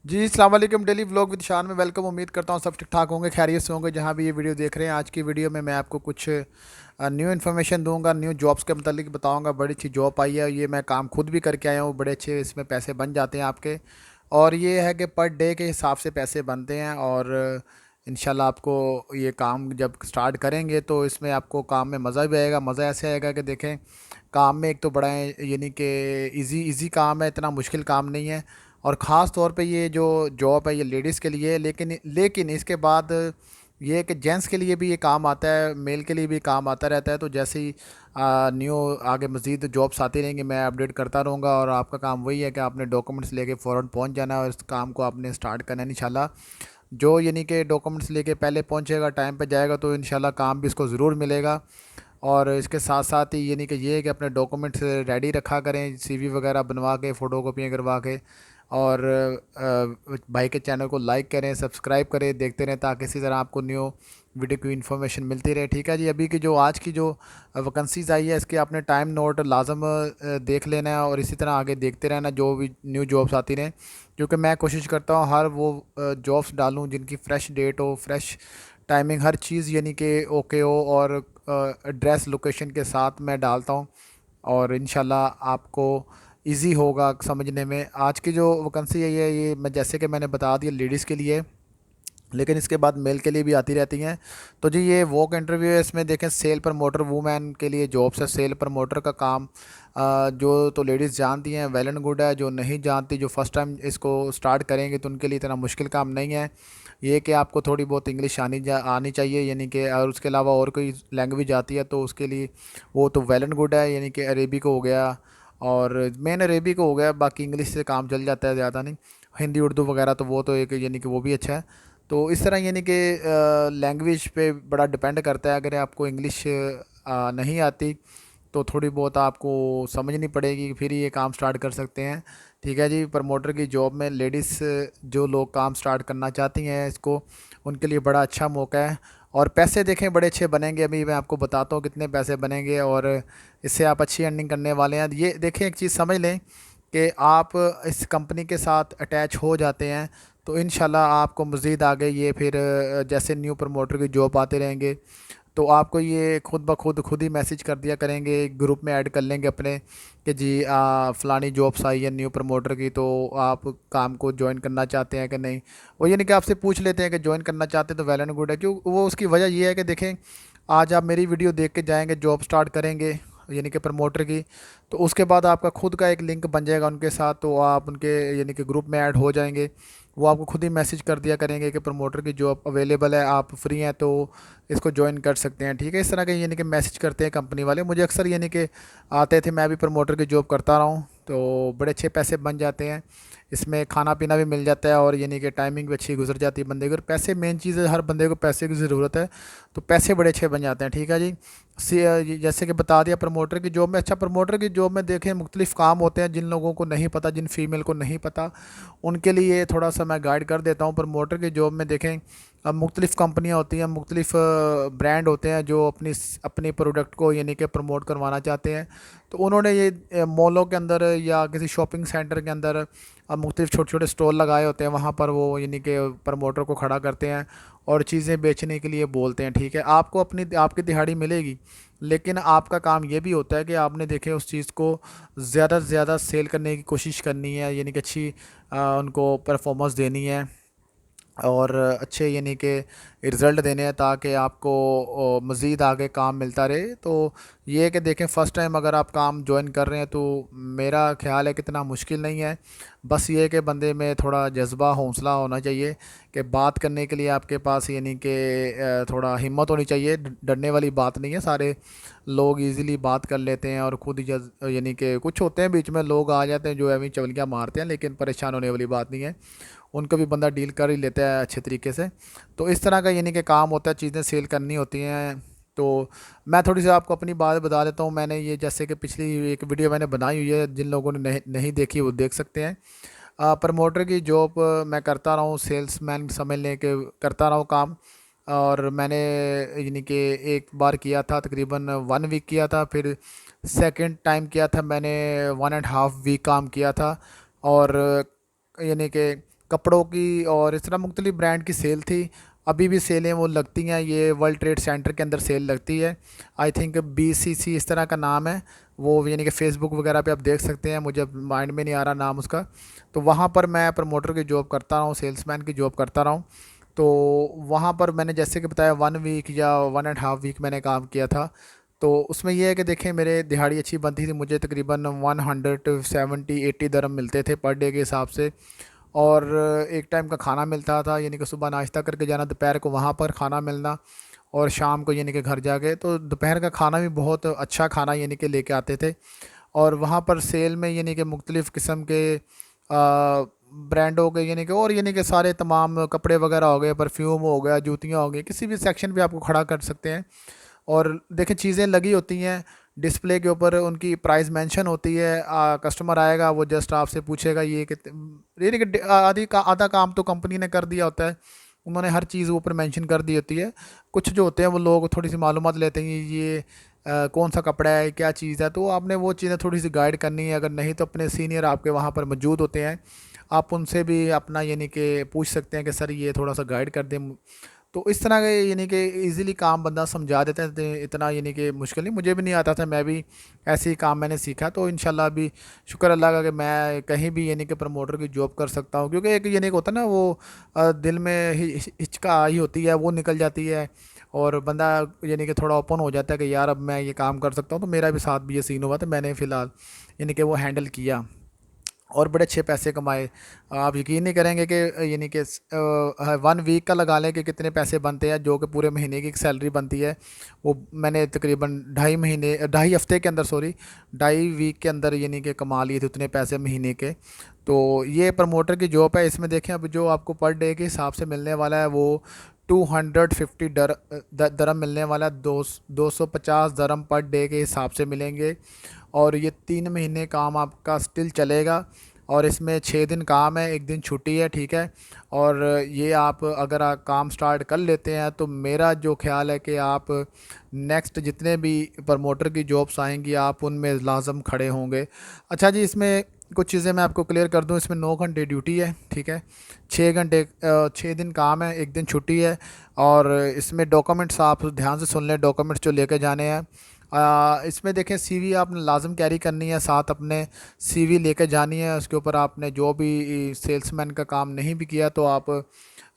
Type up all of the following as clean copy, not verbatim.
जी अस्सलाम वालेकुम। Daily vlog with शान में वेलकम। उम्मीद करता हूँ सब ठीक ठाक होंगे, खैरियत से होंगे जहाँ भी ये वीडियो देख रहे हैं। आज की वीडियो में मैं आपको कुछ न्यू इन्फॉर्मेशन दूंगा, न्यू जॉब्स के मतलब बताऊंगा। बड़ी अच्छी जॉब आई है, ये मैं काम खुद भी करके आया हूँ। बड़े अच्छे इसमें पैसे बन जाते हैं आपके, और ये है कि पर डे के हिसाब से पैसे बनते हैं। और इंशाल्लाह आपको ये काम जब स्टार्ट करेंगे तो इसमें आपको काम में मज़ा भी आएगा। मज़ा ऐसे आएगा कि देखें, काम में एक तो बड़ा है, यानी कि इजी इजी काम है, इतना मुश्किल काम नहीं है। और ख़ास तौर पे ये जो जॉब है ये लेडीज़ के लिए है, लेकिन लेकिन इसके बाद ये है कि जेंट्स के लिए भी ये काम आता है, मेल के लिए भी काम आता रहता है। तो जैसे ही न्यू आगे मज़ीद जॉब्स आती रहेंगी मैं अपडेट करता रहूँगा। और आपका काम वही है कि आपने डॉक्यूमेंट्स लेके फ़ौरन पहुँच जाना है और इस काम को आपने स्टार्ट करना है इंशाल्लाह। जो यानी कि डॉक्यूमेंट्स लेके पहले पहुँचेगा, टाइम पे जाएगा, तो इंशाल्लाह काम भी इसको ज़रूर मिलेगा। और इसके साथ साथ ही यानी कि ये है कि अपने डॉक्यूमेंट्स रेडी रखा करें, सीवी वगैरह बनवा के, फ़ोटो कॉपियाँ करवा के। और भाई के चैनल को लाइक करें, सब्सक्राइब करें, देखते रहें ताकि इसी तरह आपको न्यू वीडियो की इन्फॉर्मेशन मिलती रहे। ठीक है जी। अभी की जो आज की जो वैकेंसीज़ आई है इसके आपने टाइम नोट लाजम देख लेना है, और इसी तरह आगे देखते रहना जो भी न्यू जॉब्स आती रहें। क्योंकि मैं कोशिश करता हूँ हर वो जॉब्स डालूँ जिनकी फ़्रेश डेट हो, फ्रेश टाइमिंग, हर चीज़ यानी कि ओके हो, और एड्रेस लोकेशन के साथ मैं डालता हूँ। और इंशाल्लाह आपको इजी होगा समझने में। आज की जो वैकेंसी है ये मैं जैसे कि मैंने बता दिया लेडीज़ के लिए, लेकिन इसके बाद मेल के लिए भी आती रहती हैं। तो जी ये वॉक इंटरव्यू है, इसमें देखें सेल प्रमोटर वूमेन के लिए जॉब्स है। सेल प्रमोटर का काम जो तो लेडीज़ जानती हैं वेल एंड गुड है, जो नहीं जानती, जो फर्स्ट टाइम इसको स्टार्ट करेंगे तो उनके लिए इतना मुश्किल काम नहीं है। ये कि आपको थोड़ी बहुत इंग्लिश आनी चाहिए, यानी कि और उसके अलावा और कोई लैंग्वेज आती है तो उसके लिए वो तो वेल एंड गुड है, यानी कि अरेबिक हो गया, और मेन अरेबिक हो गया, बाकी इंग्लिश से काम चल जाता है, ज़्यादा नहीं। हिंदी उर्दू वगैरह तो वो तो एक यानी कि वो भी अच्छा है। तो इस तरह यानी कि लैंग्वेज पे बड़ा डिपेंड करता है। अगर आपको इंग्लिश नहीं आती तो थोड़ी बहुत आपको समझनी पड़ेगी, फिर ये काम स्टार्ट कर सकते हैं। ठीक है जी। प्रमोटर की जॉब में लेडीज़ जो लोग काम स्टार्ट करना चाहती हैं इसको, उनके लिए बड़ा अच्छा मौका है। और पैसे देखें बड़े अच्छे बनेंगे, अभी मैं आपको बताता हूँ कितने पैसे बनेंगे, और इससे आप अच्छी अर्निंग करने वाले हैं। ये देखें, एक चीज़ समझ लें कि आप इस कंपनी के साथ अटैच हो जाते हैं तो इंशाल्लाह आपको मज़ीद आगे ये फिर जैसे न्यू प्रमोटर की जॉब आते रहेंगे तो आपको ये खुद ब खुद ही मैसेज कर दिया करेंगे, ग्रुप में ऐड कर लेंगे अपने कि जी फ़लानी जॉब्स आई है न्यू प्रमोटर की, तो आप काम को ज्वाइन करना चाहते हैं कि नहीं। वो यानी कि आपसे पूछ लेते हैं कि ज्वाइन करना चाहते हैं तो वेल एंड गुड है। क्यों, वो उसकी वजह ये है कि देखें, आज आप मेरी वीडियो देख के जाएंगे, जॉब स्टार्ट करेंगे यानी कि प्रमोटर की, तो उसके बाद आपका खुद का एक लिंक बन जाएगा उनके साथ, तो आप उनके यानी कि ग्रुप में ऐड हो जाएंगे। वो आपको खुद ही मैसेज कर दिया करेंगे कि प्रमोटर की जॉब अवेलेबल है, आप फ्री हैं तो इसको ज्वाइन कर सकते हैं। ठीक है, इस तरह के यानी कि मैसेज करते हैं कंपनी वाले। मुझे अक्सर यानी कि आते थे, मैं भी प्रमोटर की जॉब करता रहा हूँ, तो बड़े अच्छे पैसे बन जाते हैं। इसमें खाना पीना भी मिल जाता है, और यानी कि टाइमिंग भी अच्छी गुजर जाती है बंदे की। और पैसे मेन चीज़ है, हर बंदे को पैसे की ज़रूरत है, तो पैसे बड़े अच्छे बन जाते हैं। ठीक है जी। जैसे कि बता दिया प्रमोटर की जॉब में। अच्छा, प्रमोटर की जॉब में देखें मुख्तलिफ़ काम होते हैं, जिन लोगों को नहीं पता, जिन फीमेल को नहीं पता, उनके लिए थोड़ा सा मैं गाइड कर देता हूँ। प्रमोटर की जॉब में देखें, अब मुख्तलिफ़ कंपनियाँ होती हैं, मुख्तलिफ़ ब्रांड होते हैं जो अपनी अपने प्रोडक्ट को यानी कि प्रमोट करवाना चाहते हैं। तो उन्होंने ये मॉलों के अंदर या किसी शॉपिंग सेंटर के अंदर मुख्तलिफ़ छोटे छोटे स्टॉल लगाए होते हैं, वहाँ पर वो यानी कि प्रमोटर को खड़ा करते हैं और चीज़ें बेचने के लिए बोलते हैं। ठीक है, आपको अपनी आपकी दिहाड़ी मिलेगी, लेकिन आपका काम ये भी होता है कि आपने देखे उस चीज़ को ज़्यादा से ज़्यादा सेल करने की कोशिश करनी है, यानी कि अच्छी उनको परफॉर्मेंस देनी है, और अच्छे यानी कि रिज़ल्ट देने हैं ताकि आपको मज़ीद आगे काम मिलता रहे। तो ये है कि देखें, फ़र्स्ट टाइम अगर आप काम जॉइन कर रहे हैं तो मेरा ख़्याल है कि इतना मुश्किल नहीं है। बस ये है कि बंदे में थोड़ा जज्बा, हौसला होना चाहिए कि बात करने के लिए आपके पास यानी कि थोड़ा हिम्मत होनी चाहिए। डरने वाली बात नहीं है, सारे लोग इजीली बात कर लेते हैं, और खुद ही यानी कि कुछ होते हैं बीच में लोग आ जाते हैं जो ऐवी चवलियाँ मारते हैं, लेकिन परेशान होने वाली बात नहीं है, उनको भी बंदा डील कर ही लेता है अच्छे तरीके से। तो इस तरह का यानी कि काम होता है, चीज़ें सेल करनी होती हैं। तो मैं थोड़ी सी आपको अपनी बात बता देता हूँ। मैंने ये जैसे कि पिछली एक वीडियो मैंने बनाई हुई है, जिन लोगों ने नहीं देखी वो देख सकते हैं। प्रमोटर की जॉब मैं करता रहा हूँ, सेल्समैन समझ लें कि करता रहा हूँ काम। और मैंने यानी कि एक बार किया था, तकरीबन 1 वीक किया था, फिर सेकंड टाइम किया था मैंने 1.5 वीक काम किया था। और यानी कि कपड़ों की और इस तरह मुख्तलिफ ब्रांड की सेल थी। अभी भी सेलें वो लगती हैं, ये वर्ल्ड ट्रेड सेंटर के अंदर सेल लगती है। आई थिंक BCC इस तरह का नाम है वो, यानी कि फ़ेसबुक वगैरह पे आप देख सकते हैं, मुझे माइंड में नहीं आ रहा नाम उसका। तो वहाँ पर मैं प्रमोटर की जॉब करता रहा हूँ, सेल्समैन की जॉब करता रहा हूँ। तो वहाँ पर मैंने जैसे कि बताया 1 वीक या 1.5 वीक मैंने काम किया था। तो उसमें ये है कि देखें मेरे दिहाड़ी अच्छी बनती थी, मुझे तकरीबन 170-80 दरम मिलते थे पर डे के हिसाब से। और एक टाइम का खाना मिलता था, यानी कि सुबह नाश्ता करके जाना, दोपहर को वहाँ पर खाना मिलना, और शाम को यानी कि घर जाके तो दोपहर का खाना भी बहुत अच्छा खाना यानी कि लेके आते थे। और वहाँ पर सेल में यानी कि मुख्तलिफ़ किस्म के ब्रांड हो गए, यानी कि और यानी कि सारे तमाम कपड़े वगैरह हो गए, परफ्यूम हो गया, जूतियाँ हो गई, किसी भी सेक्शन पे आपको खड़ा कर सकते हैं। और देखें चीज़ें लगी होती हैं डिस्प्ले के ऊपर, उनकी प्राइस मेंशन होती है। कस्टमर आएगा वो जस्ट आपसे पूछेगा ये कि यानी कि आधा काम तो कंपनी ने कर दिया होता है, उन्होंने हर चीज़ ऊपर मेंशन कर दी होती है। कुछ जो होते हैं वो लोग थोड़ी सी मालूमात लेते हैं, ये कौन सा कपड़ा है, क्या चीज़ है, तो आपने वो चीज़ें थोड़ी सी गाइड करनी है। अगर नहीं तो अपने सीनियर आपके वहाँ पर मौजूद होते हैं, आप उनसे भी अपना यानी कि पूछ सकते हैं कि सर ये थोड़ा सा गाइड कर दें। तो इस तरह के यानी कि इजीली काम बंदा समझा देते हैं, इतना यानी कि मुश्किल नहीं, मुझे भी नहीं आता था, मैं भी ऐसे ही काम मैंने सीखा। तो इंशाल्लाह अभी शुक्र अल्लाह का कि मैं कहीं भी यानी कि प्रमोटर की जॉब कर सकता हूँ, क्योंकि एक यानी कि होता है ना वो दिल में हिचका ही होती है, वो निकल जाती है, और बंदा यानी कि थोड़ा ओपन हो जाता है कि यार अब मैं ये काम कर सकता हूँ। तो मेरा भी साथ भी ये सीन हुआ, तो मैंने फ़िलहाल यानी कि वो हैंडल किया और बड़े अच्छे पैसे कमाए। आप यकीन नहीं करेंगे कि यानी कि 1 वीक का लगा लें कि कितने पैसे बनते हैं, जो कि पूरे महीने की एक सैलरी बनती है। वो मैंने तकरीबन 2.5 हफ्ते के अंदर, सॉरी 2.5 वीक के अंदर यानी कि कमा लिए थे उतने पैसे महीने के। तो ये प्रमोटर की जॉब है, इसमें देखें अब जो आपको पर डे के हिसाब से मिलने वाला है वो 250 दरम मिलने वाला है, 250 दरम पर डे के हिसाब से मिलेंगे। और ये 3 महीने काम आपका स्टिल चलेगा, और इसमें 6 दिन काम है, 1 दिन छुट्टी है, ठीक है। और ये आप अगर आप काम स्टार्ट कर लेते हैं तो मेरा जो ख्याल है कि आप नेक्स्ट जितने भी प्रमोटर की जॉब्स आएंगी आप उनमें लाजम खड़े होंगे। अच्छा जी, इसमें कुछ चीज़ें मैं आपको क्लियर कर दूं, इसमें 9 घंटे ड्यूटी है, ठीक है। 6 घंटे 6 दिन काम है, 1 दिन छुट्टी है। और इसमें डॉक्यूमेंट्स आप ध्यान से सुन लें, डॉक्यूमेंट्स जो लेके जाने हैं। इसमें देखें सीवी आपने लाजम कैरी करनी है, साथ अपने सीवी लेकर जानी है। उसके ऊपर आपने जो भी सेल्समैन का काम नहीं भी किया तो आप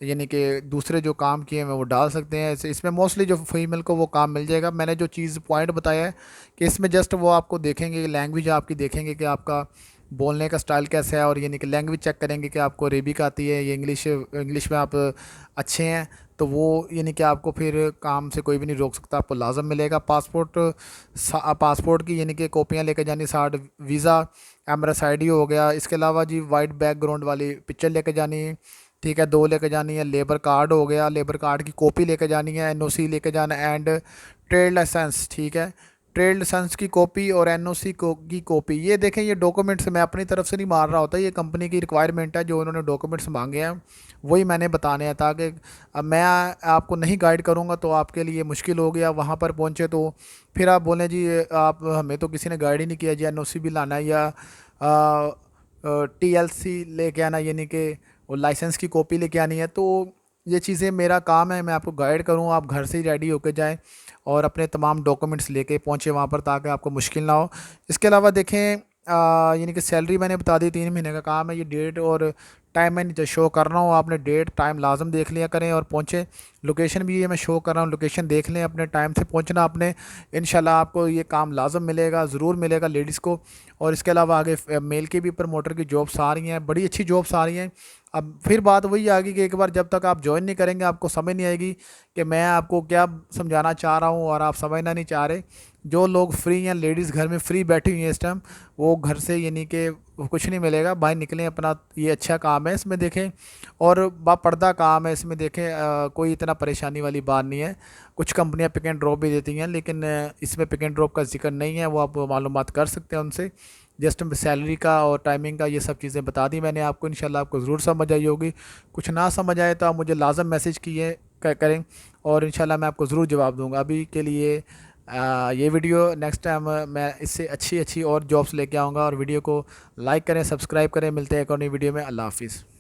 यानी कि दूसरे जो काम किए हैं वो डाल सकते हैं। इसमें मोस्टली जो फीमेल को वो काम मिल जाएगा। मैंने जो चीज़ पॉइंट बताया है कि इसमें जस्ट वो आपको देखेंगे, लैंग्वेज आपकी देखेंगे कि आपका बोलने का स्टाइल कैसा है, और यानी कि लैंग्वेज चेक करेंगे कि आपको अरेबिक आती है, ये इंग्लिश इंग्लिश में आप अच्छे हैं, तो वो यानी कि आपको फिर काम से कोई भी नहीं रोक सकता, आपको लाजम मिलेगा। पासपोर्ट की यानी कि कॉपियाँ लेकर जानी, 60 वीज़ा, एमरस ID हो गया। इसके अलावा जी वाइट बैकग्राउंड वाली पिक्चर लेकर जानी है, ठीक है, 2 लेकर जानी है। लेबर कार्ड हो गया, लेबर कार्ड की कॉपी लेकर जानी है। NOC लेकर जाना एंड ट्रेड लाइसेंस, ठीक है, ट्रेड लाइसेंस की कॉपी और NOC की कॉपी। ये देखें ये डॉक्यूमेंट्स मैं अपनी तरफ से नहीं मार रहा होता, ये कंपनी की रिक्वायरमेंट है, जो उन्होंने डॉक्यूमेंट्स मांगे हैं वही मैंने बताने हैं, ताकि अब मैं आपको नहीं गाइड करूँगा तो आपके लिए मुश्किल हो गया। वहाँ पर पहुँचे तो फिर आप बोलें जी आप हमें तो किसी ने गाइड ही नहीं किया जी, NOC भी लाना है या TLC लेके आना, यानी कि वो लाइसेंस की कॉपी लेके आनी है। तो ये चीज़ें मेरा काम है, मैं आपको गाइड करूँ, आप घर से ही रेडी होकर जाएं और अपने तमाम डॉक्यूमेंट्स लेके पहुँचे वहाँ पर, ताकि आपको मुश्किल ना हो। इसके अलावा देखें यानी कि सैलरी मैंने बता दी, 3 महीने का काम है। ये डेट और टाइम मैं नीचे शो कर रहा हूँ, आपने डेट टाइम लाजम देख लिया करें और पहुँचे। लोकेशन भी ये मैं शो कर रहा हूँ, लोकेशन देख लें, अपने टाइम से पहुँचना आपने। इंशाल्लाह आपको ये काम लाजम मिलेगा, ज़रूर मिलेगा लेडीज़ को। और इसके अलावा आगे मेल की भी प्रमोटर की जॉब्स आ रही हैं, बड़ी अच्छी जॉब्स आ रही हैं। अब फिर बात वही आ गई कि एक बार जब तक आप ज्वाइन नहीं करेंगे आपको समझ नहीं आएगी कि मैं आपको क्या समझाना चाह रहा हूँ और आप समझना नहीं चाह रहे। जो लोग फ्री हैं, लेडीज़ घर में फ्री बैठी हुई हैं इस टाइम, वो घर से यानी कि कुछ नहीं मिलेगा, बाहर निकलें अपना, ये अच्छा काम है इसमें देखें, और बापर्दा काम है इसमें देखें। कोई इतना परेशानी वाली बात नहीं है। कुछ कंपनियां पिक एंड ड्रॉप भी देती हैं, लेकिन इसमें पिक एंड ड्रॉप का जिक्र नहीं है, वो आप मालूमात कर सकते हैं उनसे। जस्ट सैलरी का और टाइमिंग का ये सब चीज़ें बता दी मैंने आपको, इंशाल्लाह आपको ज़रूर समझ आई होगी। कुछ ना समझ आए तो आप मुझे लाजम मैसेज करें, और इंशाल्लाह मैं आपको ज़रूर जवाब दूंगा। अभी के लिए ये वीडियो, नेक्स्ट टाइम मैं इससे अच्छी अच्छी और जॉब्स लेके आऊँगा। और वीडियो को लाइक करें, सब्सक्राइब करें, मिलते हैं एक और नई वीडियो में। अल्लाह हाफिज़।